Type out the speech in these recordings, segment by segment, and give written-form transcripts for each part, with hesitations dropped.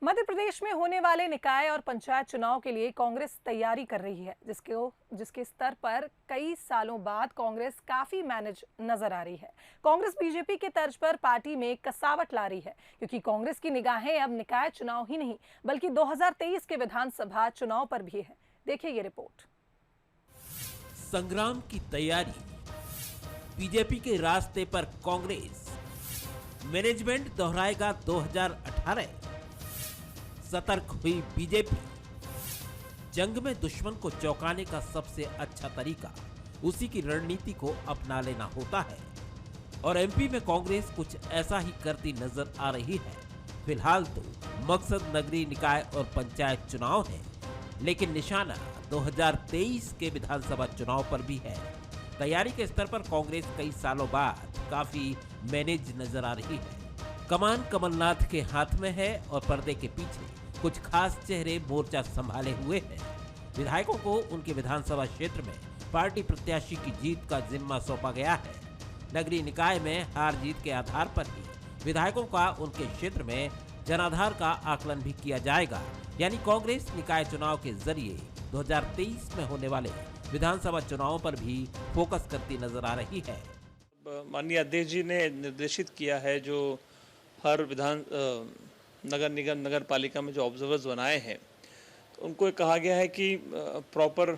मध्य प्रदेश में होने वाले निकाय और पंचायत चुनाव के लिए कांग्रेस तैयारी कर रही है, जिसके स्तर पर कई सालों बाद कांग्रेस काफी मैनेज नजर आ रही है। कांग्रेस बीजेपी के तर्ज पर पार्टी में कसावट ला रही है, क्योंकि कांग्रेस की निगाहें अब निकाय चुनाव ही नहीं बल्कि 2023 के विधानसभा चुनाव पर भी है। देखिए ये रिपोर्ट। संग्राम की तैयारी, बीजेपी के रास्ते पर कांग्रेस, मैनेजमेंट दोहराएगा 2018, सतर्क हुई बीजेपी, जंग में दुश्मन को चौंकाने का सबसे अच्छा तरीका उसी की रणनीति को अपना लेना होता है और एमपी में कांग्रेस कुछ ऐसा ही करती नजर आ रही है। फिलहाल तो मकसद नगरीय निकाय और पंचायत चुनाव है, लेकिन निशाना 2023 के विधानसभा चुनाव पर भी है। तैयारी के स्तर पर कांग्रेस कई सालों बाद काफी मैनेज नजर आ रही है। कमान कमलनाथ के हाथ में है और पर्दे के पीछे कुछ खास चेहरे मोर्चा संभाले हुए हैं। विधायकों को उनके विधानसभा क्षेत्र में पार्टी प्रत्याशी की जीत का जिम्मा सौंपा गया है। नगरीय निकाय में हार जीत के आधार पर ही विधायकों का उनके क्षेत्र में जनाधार का आकलन भी किया जाएगा। यानी कांग्रेस निकाय चुनाव के जरिए 2023 में होने वाले विधानसभा चुनावों पर भी फोकस करती नजर आ रही है। माननीय अध्यक्ष जी ने निर्देशित किया है, जो हर नगर निगम नगर पालिका में जो ऑब्जर्वर्स बनाए हैं, तो उनको कहा गया है कि प्रॉपर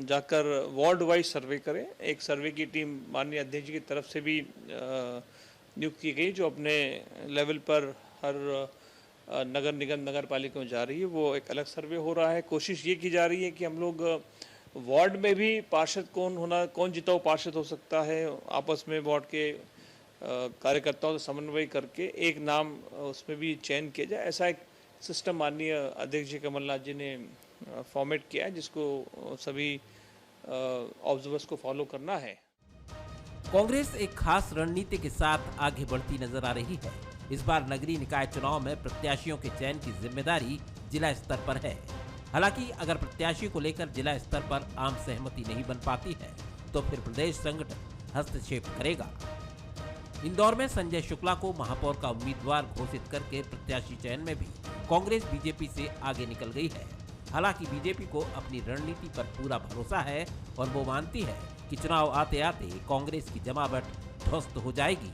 जाकर वार्ड वाइज सर्वे करें। एक सर्वे की टीम माननीय अध्यक्ष जी की तरफ से भी नियुक्त की गई, जो अपने लेवल पर हर नगर निगम नगर पालिका में जा रही है। वो एक अलग सर्वे हो रहा है। कोशिश ये की जा रही है कि हम लोग वार्ड में भी पार्षद कौन जीता हुआ पार्षद हो सकता है, आपस में वार्ड के कार्यकर्ताओं से समन्वय करके एक नाम उसमें भी चयन किया जाए। ऐसा एक सिस्टम माननीय अध्यक्ष जी कमलनाथ जी ने फॉर्मेट किया है, जिसको सभी ऑब्जर्वर्स को फॉलो करना है। कांग्रेस एक खास रणनीति के साथ आगे बढ़ती नजर आ रही है। इस बार नगरीय निकाय चुनाव में प्रत्याशियों के चयन की जिम्मेदारी जिला स्तर पर है। हालांकि अगर प्रत्याशी को लेकर जिला स्तर पर आम सहमति नहीं बन पाती है तो फिर प्रदेश संगठन हस्तक्षेप करेगा। इंदौर में संजय शुक्ला को महापौर का उम्मीदवार घोषित करके प्रत्याशी चयन में भी कांग्रेस बीजेपी से आगे निकल गई है। हालांकि बीजेपी को अपनी रणनीति पर पूरा भरोसा है और वो मानती है कि चुनाव आते आते कांग्रेस की जमावट ध्वस्त हो जाएगी।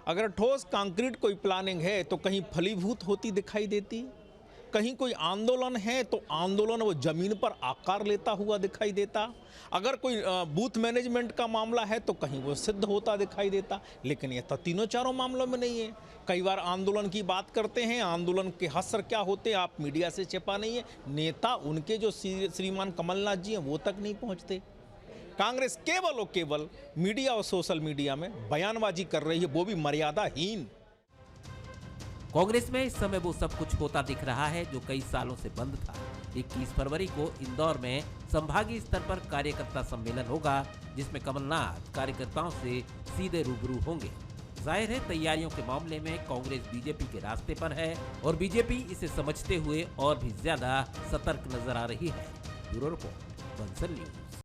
अगर ठोस कंक्रीट कोई प्लानिंग है तो कहीं फलीभूत होती दिखाई देती, कहीं कोई आंदोलन है तो आंदोलन वो जमीन पर आकार लेता हुआ दिखाई देता। अगर कोई बूथ मैनेजमेंट का मामला है तो कहीं वो सिद्ध होता दिखाई देता। लेकिन ये तो तीनों चारों मामलों में नहीं है। कई बार आंदोलन की बात करते हैं, आंदोलन के हसर क्या होते हैं आप मीडिया से छिपा नहीं है। नेता उनके जो श्रीमान कमलनाथ जी हैं वो तक नहीं पहुँचते। कांग्रेस केवल और केवल मीडिया और सोशल मीडिया में बयानबाजी कर रही है, वो भी मर्यादाहीन। कांग्रेस में इस समय वो सब कुछ होता दिख रहा है जो कई सालों से बंद था। 21 फरवरी को इंदौर में संभागीय स्तर पर कार्यकर्ता सम्मेलन होगा, जिसमें कमलनाथ कार्यकर्ताओं से सीधे रूबरू होंगे। जाहिर है तैयारियों के मामले में कांग्रेस बीजेपी के रास्ते पर है और बीजेपी इसे समझते हुए और भी ज्यादा सतर्क नजर आ रही है। Bureau report, Bansal news.